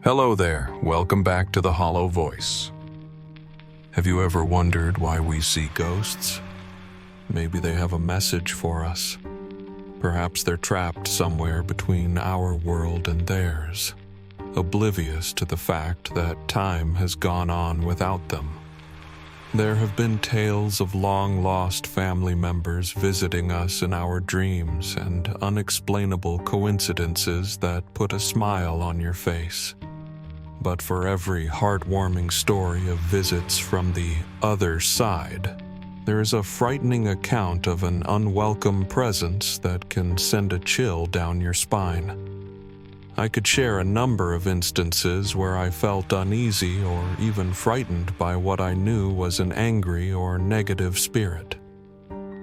Hello there, welcome back to The Hollow Voice. Have you ever wondered why we see ghosts? Maybe they have a message for us. Perhaps they're trapped somewhere between our world and theirs, oblivious to the fact that time has gone on without them. There have been tales of long-lost family members visiting us in our dreams and unexplainable coincidences that put a smile on your face. But for every heartwarming story of visits from the other side, there is a frightening account of an unwelcome presence that can send a chill down your spine. I could share a number of instances where I felt uneasy or even frightened by what I knew was an angry or negative spirit.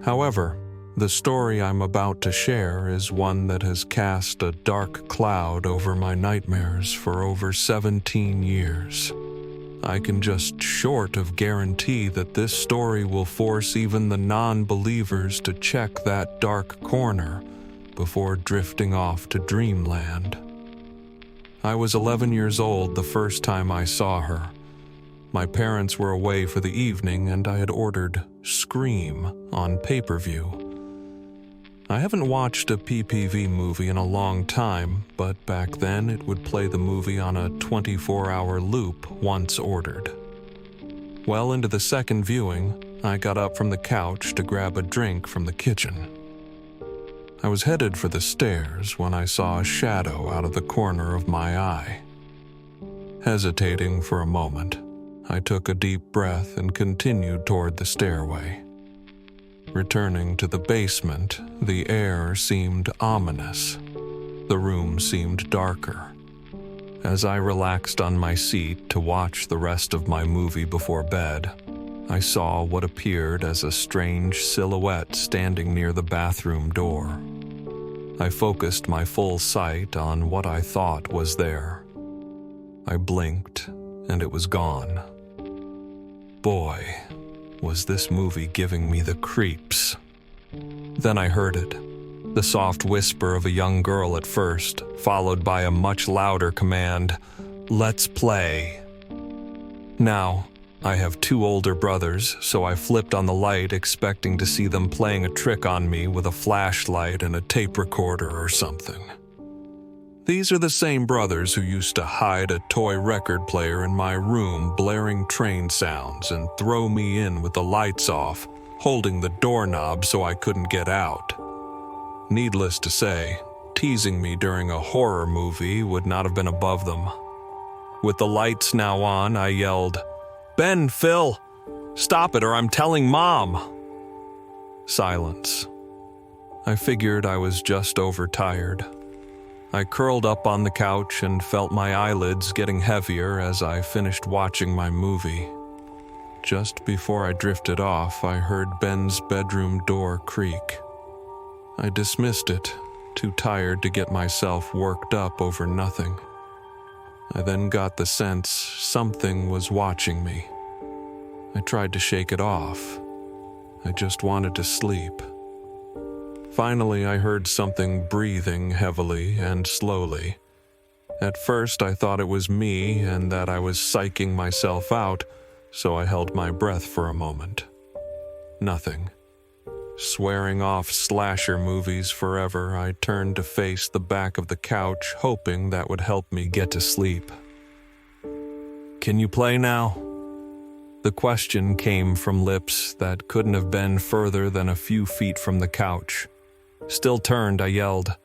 However, the story I'm about to share is one that has cast a dark cloud over my nightmares for over 17 years. I can just short of guarantee that this story will force even the non-believers to check that dark corner before drifting off to dreamland. I was 11 years old the first time I saw her. My parents were away for the evening and I had ordered Scream on pay-per-view. I haven't watched a PPV movie in a long time, but back then it would play the movie on a 24-hour loop once ordered. Well into the second viewing, I got up from the couch to grab a drink from the kitchen. I was headed for the stairs when I saw a shadow out of the corner of my eye. Hesitating for a moment, I took a deep breath and continued toward the stairway. Returning to the basement, the air seemed ominous. The room seemed darker. As I relaxed on my seat to watch the rest of my movie before bed, I saw what appeared as a strange silhouette standing near the bathroom door. I focused my full sight on what I thought was there. I blinked, and it was gone. Boy, was this movie giving me the creeps. Then I heard it, the soft whisper of a young girl at first, followed by a much louder command, "Let's play." Now, I have two older brothers, so I flipped on the light expecting to see them playing a trick on me with a flashlight and a tape recorder or something. These are the same brothers who used to hide a toy record player in my room blaring train sounds and throw me in with the lights off, holding the doorknob so I couldn't get out. Needless to say, teasing me during a horror movie would not have been above them. With the lights now on, I yelled, "Ben, Phil, stop it or I'm telling Mom." Silence. I figured I was just overtired. I curled up on the couch and felt my eyelids getting heavier as I finished watching my movie. Just before I drifted off, I heard Ben's bedroom door creak. I dismissed it, too tired to get myself worked up over nothing. I then got the sense something was watching me. I tried to shake it off. I just wanted to sleep. Finally, I heard something breathing heavily and slowly. At first, I thought it was me and that I was psyching myself out, so I held my breath for a moment. Nothing. Swearing off slasher movies forever, I turned to face the back of the couch, hoping that would help me get to sleep. "Can you play now?" The question came from lips that couldn't have been further than a few feet from the couch. Still turned, I yelled,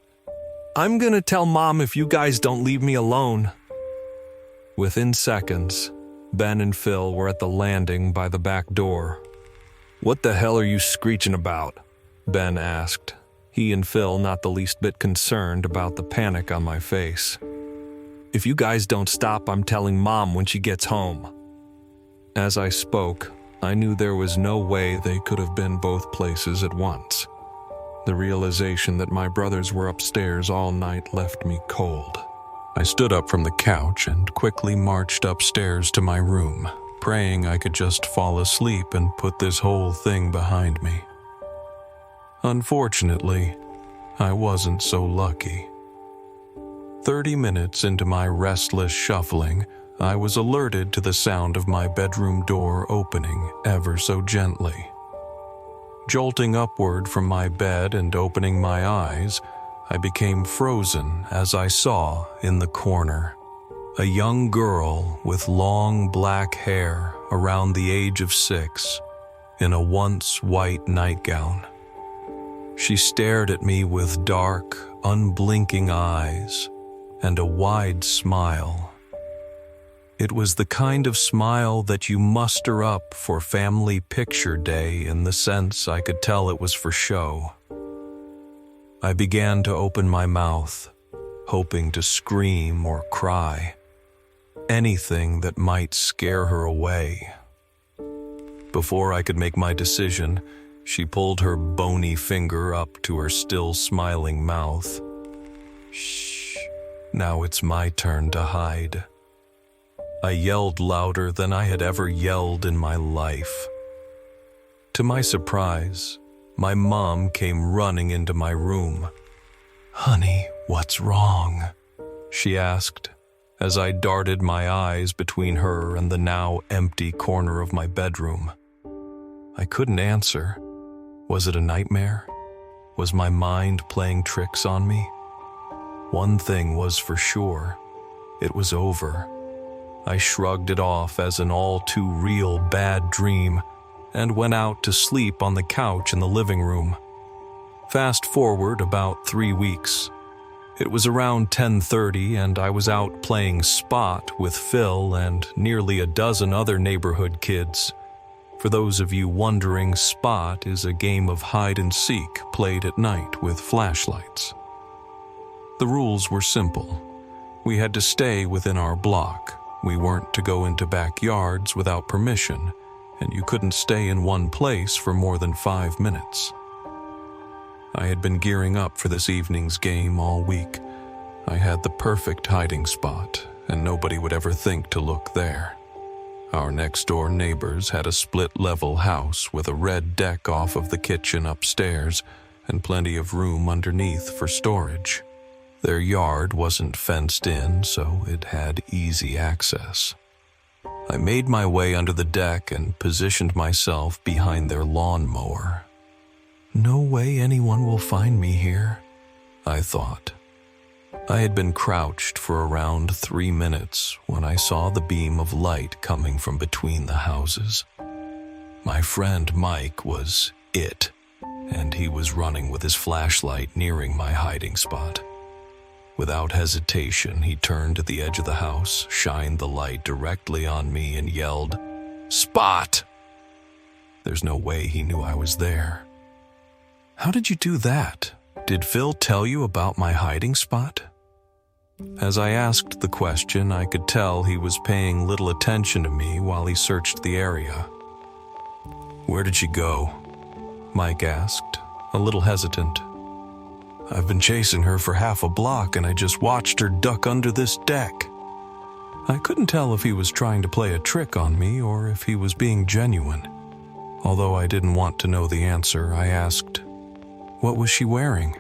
"I'm gonna tell Mom if you guys don't leave me alone." Within seconds, Ben and Phil were at the landing by the back door. "What the hell are you screeching about?" Ben asked, he and Phil not the least bit concerned about the panic on my face. "If you guys don't stop, I'm telling Mom when she gets home." As I spoke, I knew there was no way they could have been both places at once. The realization that my brothers were upstairs all night left me cold. I stood up from the couch and quickly marched upstairs to my room, praying I could just fall asleep and put this whole thing behind me. Unfortunately, I wasn't so lucky. 30 minutes into my restless shuffling, I was alerted to the sound of my bedroom door opening ever so gently. Jolting upward from my bed and opening my eyes, I became frozen as I saw in the corner a young girl with long black hair around the age of 6 in a once white nightgown. She stared at me with dark, unblinking eyes and a wide smile. It was the kind of smile that you muster up for family picture day in the sense I could tell it was for show. I began to open my mouth, hoping to scream or cry, anything that might scare her away. Before I could make my decision, she pulled her bony finger up to her still smiling mouth. Shh, now it's my turn to hide. I yelled louder than I had ever yelled in my life. To my surprise, my mom came running into my room. "Honey, what's wrong?" she asked, as I darted my eyes between her and the now empty corner of my bedroom. I couldn't answer. Was it a nightmare? Was my mind playing tricks on me? One thing was for sure. It was over. I shrugged it off as an all-too-real bad dream and went out to sleep on the couch in the living room. Fast forward about 3 weeks. It was around 10:30 and I was out playing Spot with Phil and nearly a dozen other neighborhood kids. For those of you wondering, Spot is a game of hide and seek played at night with flashlights. The rules were simple. We had to stay within our block. We weren't to go into backyards without permission, and you couldn't stay in one place for more than 5 minutes. I had been gearing up for this evening's game all week. I had the perfect hiding spot, and nobody would ever think to look there. Our next-door neighbors had a split-level house with a red deck off of the kitchen upstairs and plenty of room underneath for storage. Their yard wasn't fenced in, so it had easy access. I made my way under the deck and positioned myself behind their lawnmower. No way anyone will find me here, I thought. I had been crouched for around 3 minutes when I saw the beam of light coming from between the houses. My friend Mike was it, and he was running with his flashlight nearing my hiding spot. Without hesitation, he turned to the edge of the house, shined the light directly on me, and yelled, "Spot!" There's no way he knew I was there. "How did you do that? Did Phil tell you about my hiding spot?" As I asked the question, I could tell he was paying little attention to me while he searched the area. "Where did she go?" Mike asked, a little hesitant. "I've been chasing her for half a block and I just watched her duck under this deck." I couldn't tell if he was trying to play a trick on me or if he was being genuine. Although I didn't want to know the answer, I asked, "What was she wearing?"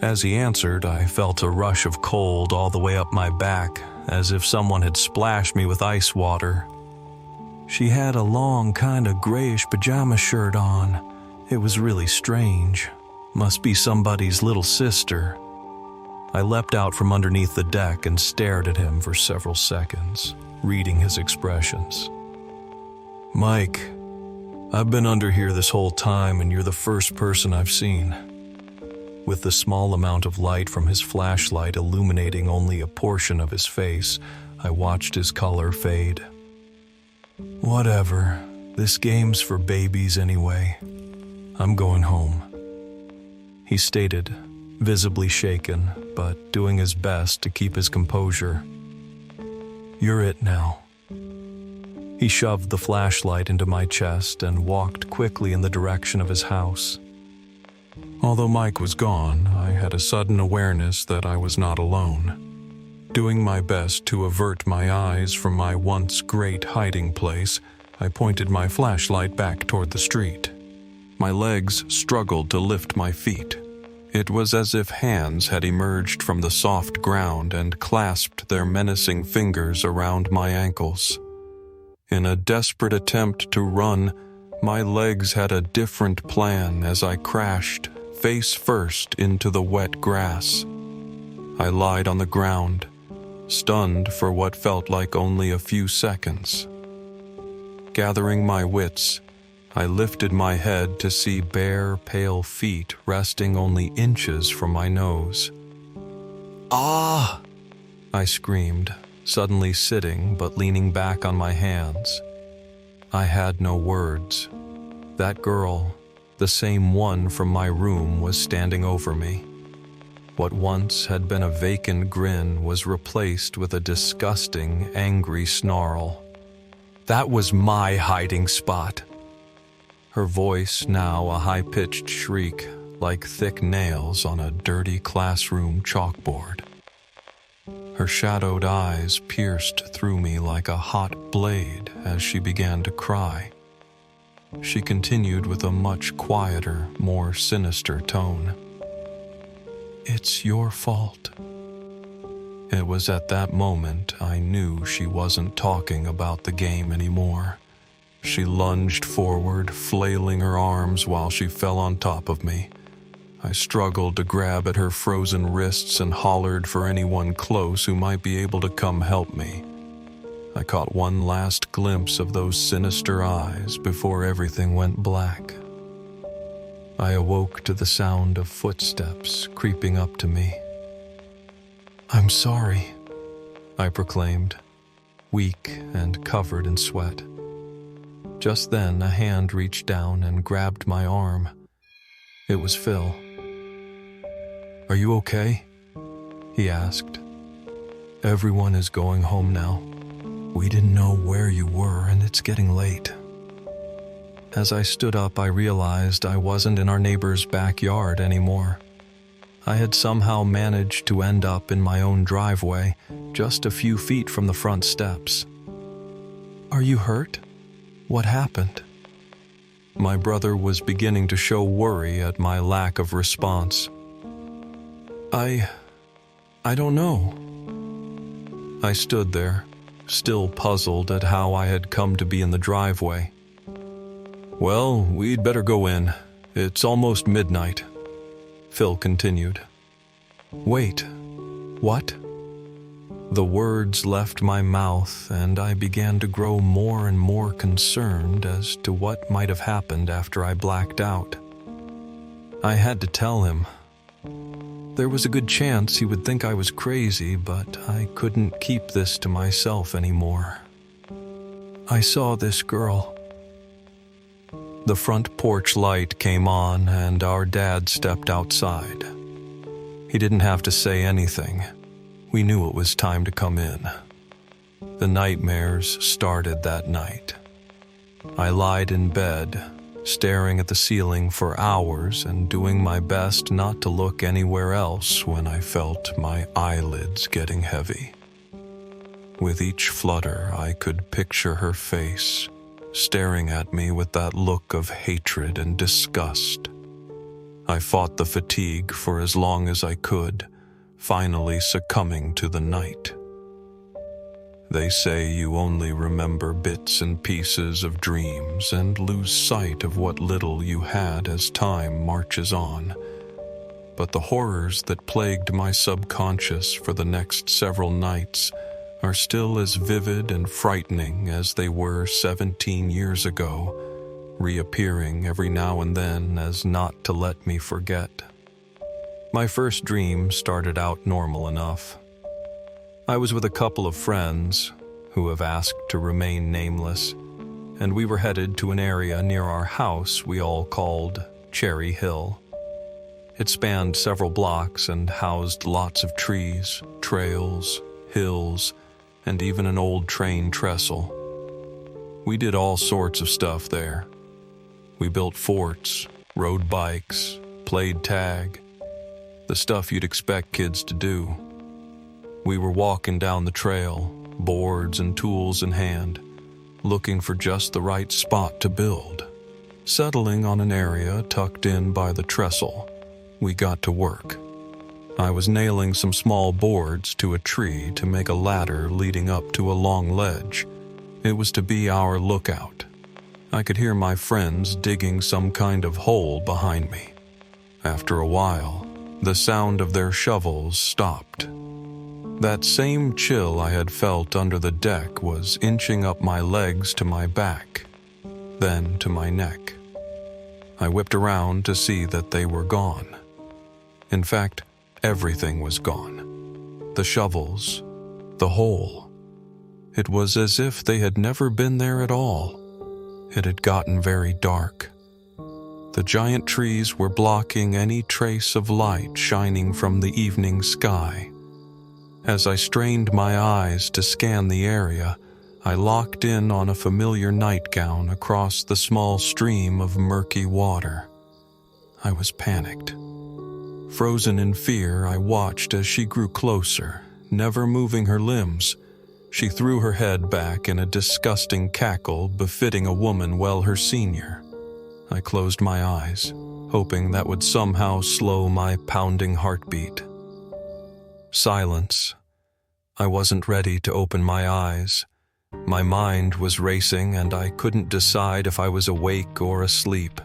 As he answered, I felt a rush of cold all the way up my back, as if someone had splashed me with ice water. "She had a long, kind of grayish pajama shirt on. It was really strange. Must be somebody's little sister." I leapt out from underneath the deck and stared at him for several seconds, reading his expressions. "Mike, I've been under here this whole time and you're the first person I've seen." With the small amount of light from his flashlight illuminating only a portion of his face, I watched his color fade. "Whatever. This game's for babies anyway. I'm going home," he stated, visibly shaken, but doing his best to keep his composure. "You're it now." He shoved the flashlight into my chest and walked quickly in the direction of his house. Although Mike was gone, I had a sudden awareness that I was not alone. Doing my best to avert my eyes from my once great hiding place, I pointed my flashlight back toward the street. My legs struggled to lift my feet. It was as if hands had emerged from the soft ground and clasped their menacing fingers around my ankles. In a desperate attempt to run, my legs had a different plan as I crashed face first into the wet grass. I lied on the ground, stunned for what felt like only a few seconds. Gathering my wits, I lifted my head to see bare, pale feet resting only inches from my nose. "Ah!" I screamed, suddenly sitting but leaning back on my hands. I had no words. That girl, the same one from my room, was standing over me. What once had been a vacant grin was replaced with a disgusting, angry snarl. That was my hiding spot. Her voice now a high-pitched shriek, like thick nails on a dirty classroom chalkboard. Her shadowed eyes pierced through me like a hot blade as she began to cry. She continued with a much quieter, more sinister tone. "It's your fault." It was at that moment I knew she wasn't talking about the game anymore. She lunged forward, flailing her arms while she fell on top of me. I struggled to grab at her frozen wrists and hollered for anyone close who might be able to come help me. I caught one last glimpse of those sinister eyes before everything went black. I awoke to the sound of footsteps creeping up to me. "I'm sorry," I proclaimed, weak and covered in sweat. Just then, a hand reached down and grabbed my arm. It was Phil. "Are you okay?" he asked. "Everyone is going home now. We didn't know where you were, and it's getting late." As I stood up, I realized I wasn't in our neighbor's backyard anymore. I had somehow managed to end up in my own driveway, just a few feet from the front steps. "Are you hurt? What happened?" My brother was beginning to show worry at my lack of response. I don't know." I stood there, still puzzled at how I had come to be in the driveway. "Well, we'd better go in. It's almost midnight," Phil continued. "Wait, what?" The words left my mouth, and I began to grow more and more concerned as to what might have happened after I blacked out. I had to tell him. There was a good chance he would think I was crazy, but I couldn't keep this to myself anymore. "I saw this girl." The front porch light came on, and our dad stepped outside. He didn't have to say anything. We knew it was time to come in. The nightmares started that night. I lied in bed, staring at the ceiling for hours and doing my best not to look anywhere else when I felt my eyelids getting heavy. With each flutter, I could picture her face, staring at me with that look of hatred and disgust. I fought the fatigue for as long as I could, finally succumbing to the night. They say you only remember bits and pieces of dreams and lose sight of what little you had as time marches on. But the horrors that plagued my subconscious for the next several nights are still as vivid and frightening as they were 17 years ago, reappearing every now and then as not to let me forget. My first dream started out normal enough. I was with a couple of friends who have asked to remain nameless, and we were headed to an area near our house we all called Cherry Hill. It spanned several blocks and housed lots of trees, trails, hills, and even an old train trestle. We did all sorts of stuff there. We built forts, rode bikes, played tag, the stuff you'd expect kids to do. We were walking down the trail, boards and tools in hand, looking for just the right spot to build, settling on an area tucked in by the trestle, we got to work. I was nailing some small boards to a tree to make a ladder leading up to a long ledge. It was to be our lookout. I could hear my friends digging some kind of hole behind me. After a while, the sound of their shovels stopped. That same chill I had felt under the deck was inching up my legs to my back, then to my neck. I whipped around to see that they were gone. In fact, everything was gone. The shovels, the hole. It was as if they had never been there at all. It had gotten very dark. The giant trees were blocking any trace of light shining from the evening sky. As I strained my eyes to scan the area, I locked in on a familiar nightgown across the small stream of murky water. I was panicked. Frozen in fear, I watched as she grew closer, never moving her limbs. She threw her head back in a disgusting cackle befitting a woman well her senior. I closed my eyes, hoping that would somehow slow my pounding heartbeat. Silence. I wasn't ready to open my eyes. My mind was racing and I couldn't decide if I was awake or asleep.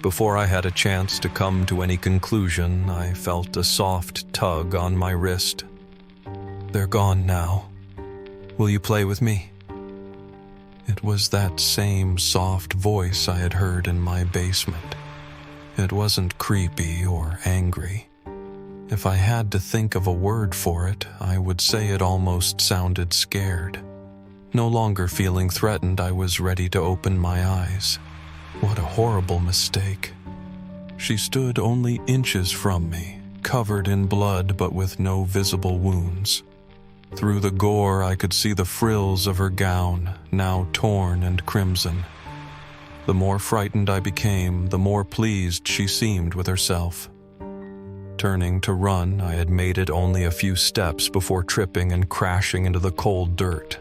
Before I had a chance to come to any conclusion, I felt a soft tug on my wrist. "They're gone now. Will you play with me?" It was that same soft voice I had heard in my basement. It wasn't creepy or angry. If I had to think of a word for it, I would say it almost sounded scared. No longer feeling threatened, I was ready to open my eyes. What a horrible mistake. She stood only inches from me, covered in blood but with no visible wounds. Through the gore, I could see the frills of her gown, now torn and crimson. The more frightened I became, the more pleased she seemed with herself. Turning to run, I had made it only a few steps before tripping and crashing into the cold dirt.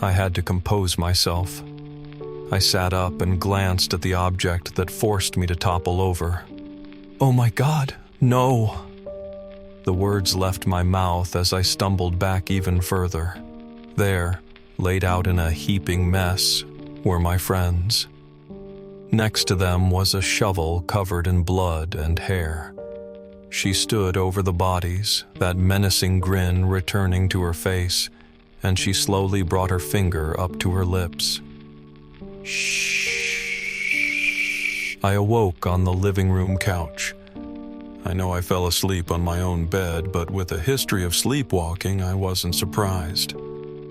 I had to compose myself. I sat up and glanced at the object that forced me to topple over. "Oh my God, no!" The words left my mouth as I stumbled back even further. There, laid out in a heaping mess, were my friends. Next to them was a shovel covered in blood and hair. She stood over the bodies, that menacing grin returning to her face, and she slowly brought her finger up to her lips. Shh. I awoke on the living room couch. I know I fell asleep on my own bed, but with a history of sleepwalking, I wasn't surprised.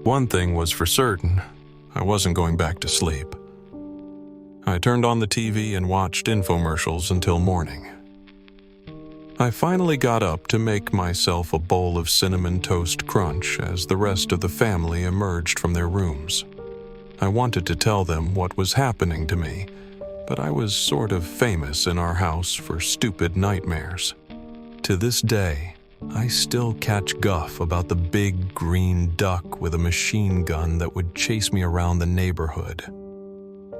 One thing was for certain, I wasn't going back to sleep. I turned on the TV and watched infomercials until morning. I finally got up to make myself a bowl of cinnamon toast crunch as the rest of the family emerged from their rooms. I wanted to tell them what was happening to me, but I was sort of famous in our house for stupid nightmares. To this day, I still catch guff about the big green duck with a machine gun that would chase me around the neighborhood.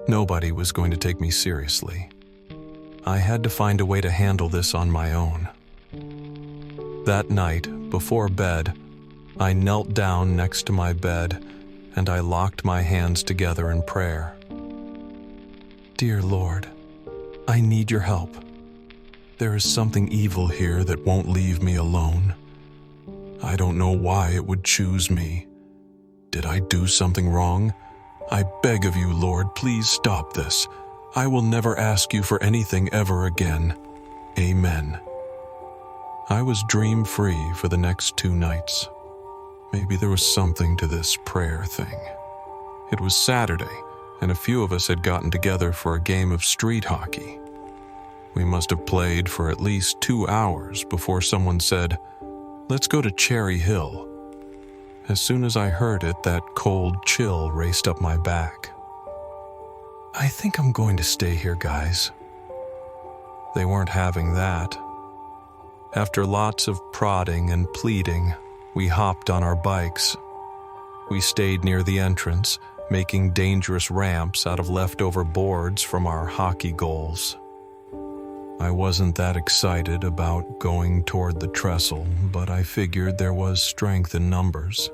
Nobody was going to take me seriously. I had to find a way to handle this on my own. That night, before bed, I knelt down next to my bed and I locked my hands together in prayer. "Dear Lord, I need your help. There is something evil here that won't leave me alone. I don't know why it would choose me. Did I do something wrong? I beg of you, Lord, please stop this. I will never ask you for anything ever again. Amen." I was dream-free for the next 2 nights. Maybe there was something to this prayer thing. It was Saturday, and a few of us had gotten together for a game of street hockey. We must have played for at least 2 hours before someone said, "Let's go to Cherry Hill." As soon as I heard it, that cold chill raced up my back. "I think I'm going to stay here, guys." They weren't having that. After lots of prodding and pleading, we hopped on our bikes. We stayed near the entrance, making dangerous ramps out of leftover boards from our hockey goals. I wasn't that excited about going toward the trestle, but I figured there was strength in numbers.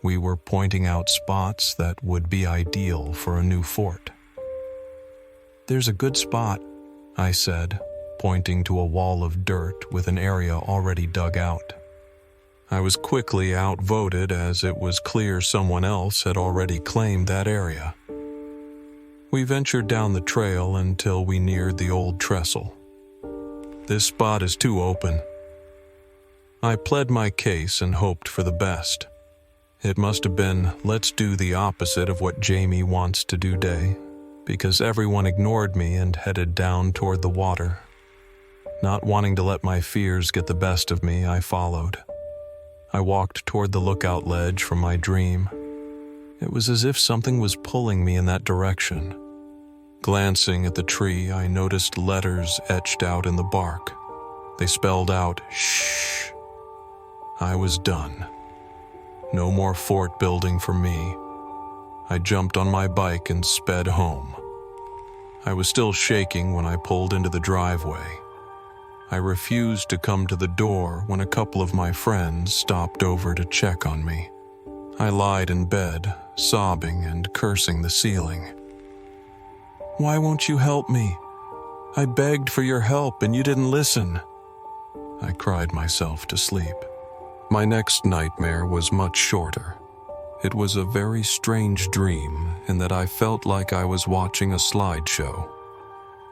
We were pointing out spots that would be ideal for a new fort. "There's a good spot," I said, pointing to a wall of dirt with an area already dug out. I was quickly outvoted as it was clear someone else had already claimed that area. We ventured down the trail until we neared the old trestle. "This spot is too open." I pled my case and hoped for the best. It must have been, let's do the opposite of what Jamie wants to do day, because everyone ignored me and headed down toward the water. Not wanting to let my fears get the best of me, I followed. I walked toward the lookout ledge from my dream. It was as if something was pulling me in that direction. Glancing at the tree, I noticed letters etched out in the bark. They spelled out, "Shh." I was done. No more fort building for me. I jumped on my bike and sped home. I was still shaking when I pulled into the driveway. I refused to come to the door when a couple of my friends stopped over to check on me. I lied in bed, sobbing and cursing the ceiling. "Why won't you help me? I begged for your help and you didn't listen." I cried myself to sleep. My next nightmare was much shorter. It was a very strange dream in that I felt like I was watching a slideshow.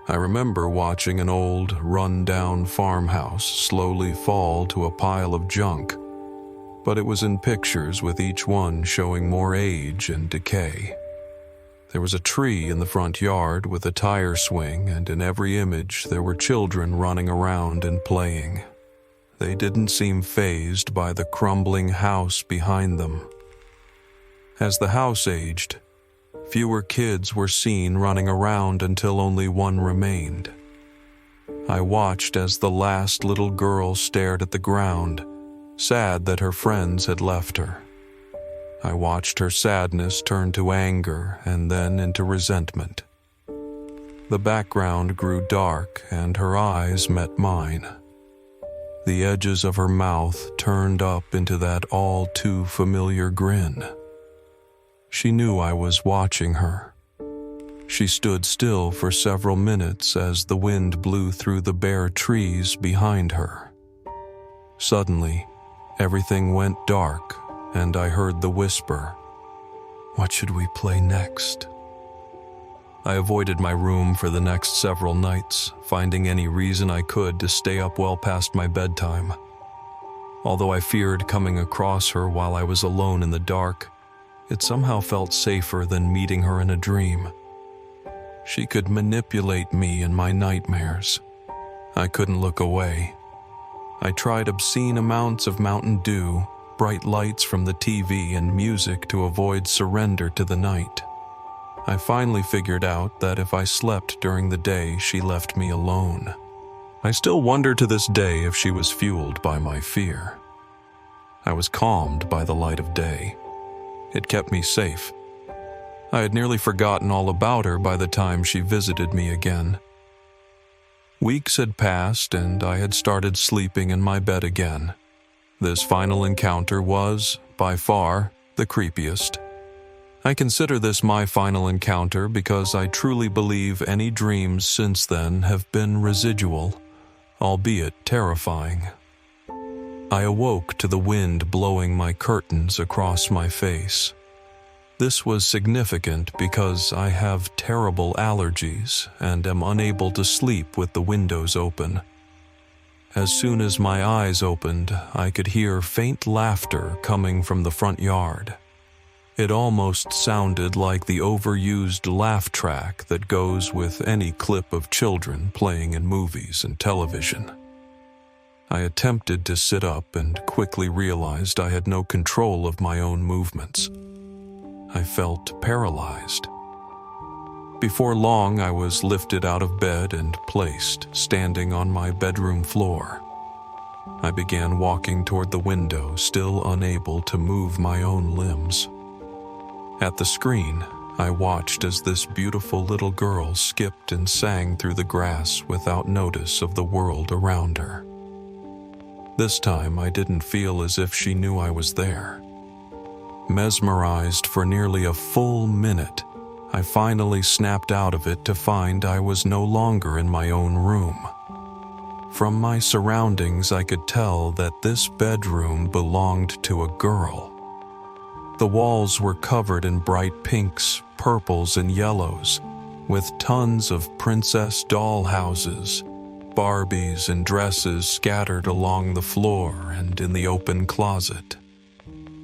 I remember watching an old, run-down farmhouse slowly fall to a pile of junk, but it was in pictures with each one showing more age and decay. There was a tree in the front yard with a tire swing, and in every image there were children running around and playing. They didn't seem fazed by the crumbling house behind them. As the house aged, fewer kids were seen running around until only one remained. I watched as the last little girl stared at the ground, sad that her friends had left her. I watched her sadness turn to anger and then into resentment. The background grew dark and her eyes met mine. The edges of her mouth turned up into that all too familiar grin. She knew I was watching her. She stood still for several minutes as the wind blew through the bare trees behind her. Suddenly, everything went dark, and I heard the whisper, "What should we play next?" I avoided my room for the next several nights, finding any reason I could to stay up well past my bedtime. Although I feared coming across her while I was alone in the dark, it somehow felt safer than meeting her in a dream. She could manipulate me in my nightmares. I couldn't look away. I tried obscene amounts of Mountain Dew, bright lights from the TV, and music to avoid surrender to the night. I finally figured out that if I slept during the day, she left me alone. I still wonder to this day if she was fueled by my fear. I was calmed by the light of day. It kept me safe. I had nearly forgotten all about her by the time she visited me again. Weeks had passed and I had started sleeping in my bed again. This final encounter was, by far, the creepiest. I consider this my final encounter because I truly believe any dreams since then have been residual, albeit terrifying. I awoke to the wind blowing my curtains across my face. This was significant because I have terrible allergies and am unable to sleep with the windows open. As soon as my eyes opened, I could hear faint laughter coming from the front yard. It almost sounded like the overused laugh track that goes with any clip of children playing in movies and television. I attempted to sit up and quickly realized I had no control of my own movements. I felt paralyzed. Before long, I was lifted out of bed and placed, standing on my bedroom floor. I began walking toward the window, still unable to move my own limbs. At the screen, I watched as this beautiful little girl skipped and sang through the grass without notice of the world around her. This time, I didn't feel as if she knew I was there. Mesmerized for nearly a full minute, I finally snapped out of it to find I was no longer in my own room. From my surroundings, I could tell that this bedroom belonged to a girl. The walls were covered in bright pinks, purples, and yellows, with tons of princess doll houses, Barbies, and dresses scattered along the floor and in the open closet.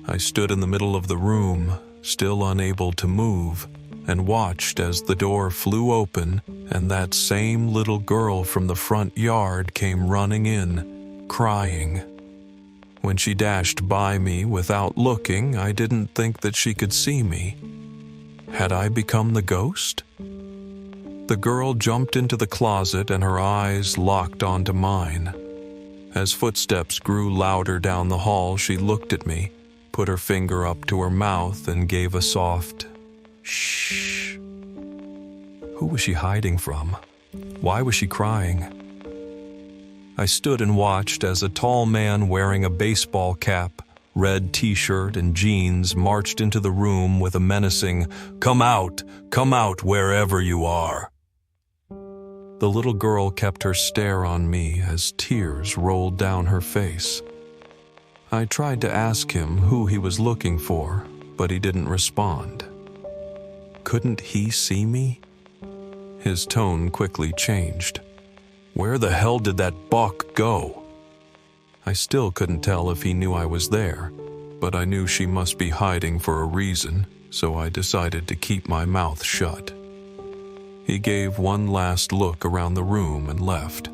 I stood in the middle of the room, still unable to move, and watched as the door flew open and that same little girl from the front yard came running in, crying. When she dashed by me without looking, I didn't think that she could see me. Had I become the ghost? The girl jumped into the closet and her eyes locked onto mine. As footsteps grew louder down the hall, she looked at me, put her finger up to her mouth, and gave a soft shh. Who was she hiding from? Why was she crying? I stood and watched as a tall man wearing a baseball cap, red t-shirt, and jeans marched into the room with a menacing, come out wherever you are." The little girl kept her stare on me as tears rolled down her face. I tried to ask him who he was looking for, but he didn't respond. Couldn't he see me? His tone quickly changed. Where the hell did that buck go? I still couldn't tell if he knew I was there, but I knew she must be hiding for a reason, so I decided to keep my mouth shut. He gave one last look around the room and left.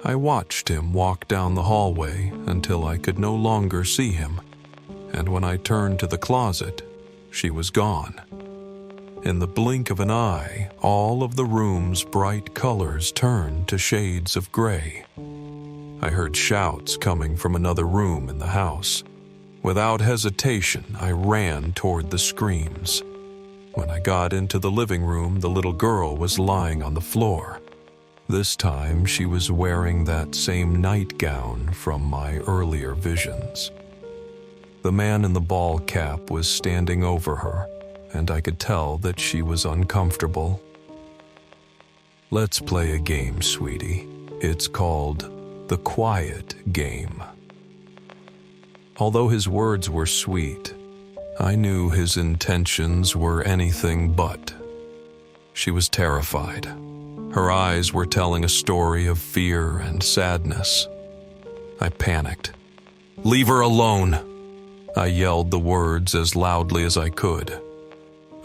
I watched him walk down the hallway until I could no longer see him, and when I turned to the closet, she was gone. In the blink of an eye, all of the room's bright colors turned to shades of gray. I heard shouts coming from another room in the house. Without hesitation, I ran toward the screams. When I got into the living room, the little girl was lying on the floor. This time, she was wearing that same nightgown from my earlier visions. The man in the ball cap was standing over her, and I could tell that she was uncomfortable. "Let's play a game, sweetie. It's called the quiet game." Although his words were sweet, I knew his intentions were anything but. She was terrified. Her eyes were telling a story of fear and sadness. I panicked. "Leave her alone!" I yelled the words as loudly as I could.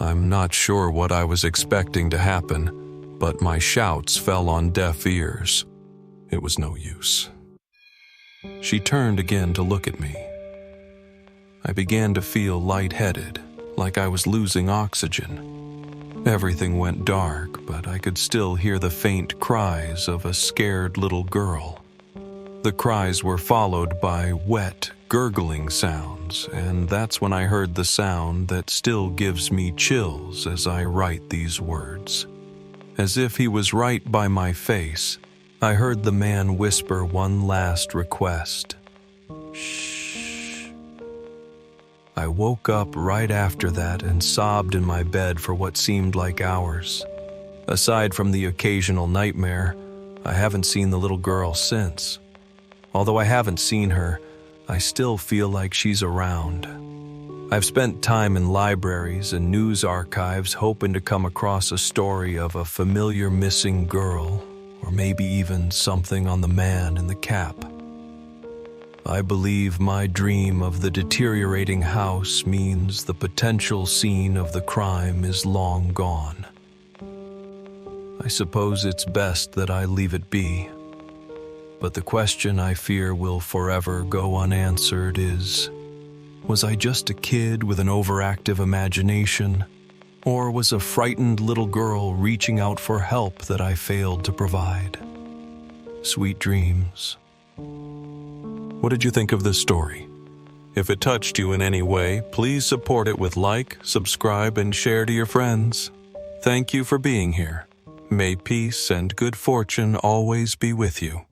I'm not sure what I was expecting to happen, but my shouts fell on deaf ears. It was no use. She turned again to look at me. I began to feel lightheaded, like I was losing oxygen. Everything went dark, but I could still hear the faint cries of a scared little girl. The cries were followed by wet, gurgling sounds, and that's when I heard the sound that still gives me chills as I write these words. As if he was right by my face, I heard the man whisper one last request. Shh. I woke up right after that and sobbed in my bed for what seemed like hours. Aside from the occasional nightmare, I haven't seen the little girl since. Although I haven't seen her, I still feel like she's around. I've spent time in libraries and news archives hoping to come across a story of a familiar missing girl, or maybe even something on the man in the cap. I believe my dream of the deteriorating house means the potential scene of the crime is long gone. I suppose it's best that I leave it be. But the question I fear will forever go unanswered is, was I just a kid with an overactive imagination, or was a frightened little girl reaching out for help that I failed to provide? Sweet dreams. What did you think of this story? If it touched you in any way, please support it with like, subscribe, and share to your friends. Thank you for being here. May peace and good fortune always be with you.